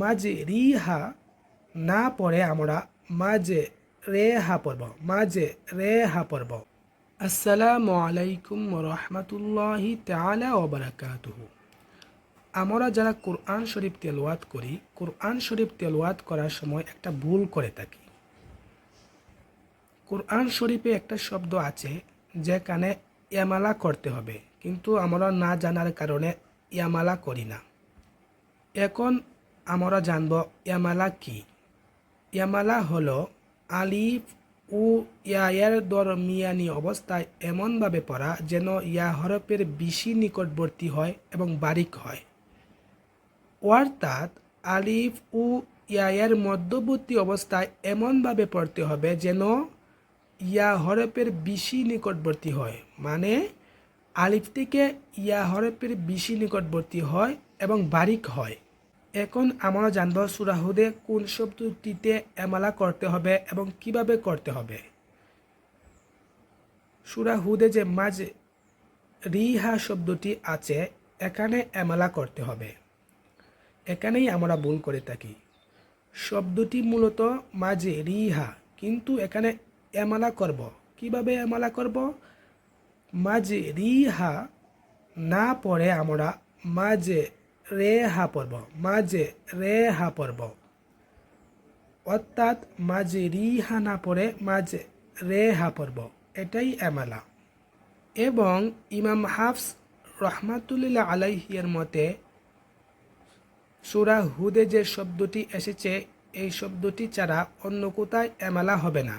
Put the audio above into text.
মাঝে রিহা না পড়ে আমরা মাঝে রেহা পড়ব, মাঝে রেহা পড়ব। আসসালামু আলাইকুম রহমতুল্লাহি তাআলা ওয়া বারাকাতুহু। আমরা যারা কোরআন শরীফ তেলাওয়াত করি, কোরআন শরীফ তেলাওয়াত করার সময় একটা ভুল করে থাকি। কোরআন শরীফে একটা শব্দ আছে যেখানে ইয়ামালা করতে হবে, কিন্তু আমরা না জানার কারণে ইয়ামালা করি না। এখন আমরা জানব ইয়ামালা কি। ইয়ামালা হলো আলিফ ও ইয়ার দরমিয়ানি অবস্থায় এমনভাবে পড়া যেন ইয়া হরফের বেশি নিকটবর্তী হয় এবং বারিক হয়। অর্থাৎ আলিফ ও ইয়ার মধ্যবর্তী অবস্থায় এমনভাবে পড়তে হবে যেন ইয়া হরফের বেশি নিকটবর্তী হয়, মানে আলিফ থেকে ইয়া হরফের বেশি নিকটবর্তী হয় এবং বারিক হয়। এখন আমরা জানব সূরা হুদে কোন শব্দটিতে এমালা করতে হবে এবং কিভাবে করতে হবে। সূরা হুদে যে মাঝে রিহা শব্দটি আছে, এখানে এমালা করতে হবে। এখানেই আমরা ভুল করে থাকি। শব্দটি মূলত মাঝে রিহা, কিন্তু এখানে এমালা করব। কিভাবে এমালা করব? মাঝে রিহা না পড়ে আমরা মাঝে রেহা পড়ব, মাঝে রেহা পড়ব। অর্থাৎ মাঝে রিহা না পড়ে মাঝে রেহা পড়ব, এটাই এমালা। এবং ইমাম হাফস রহমাতুল্লাহ আলাইহির মতে সূরা হুদে যে শব্দটি এসেছে, এই শব্দটি ছাড়া অন্য কোথায় এমালা হবে না।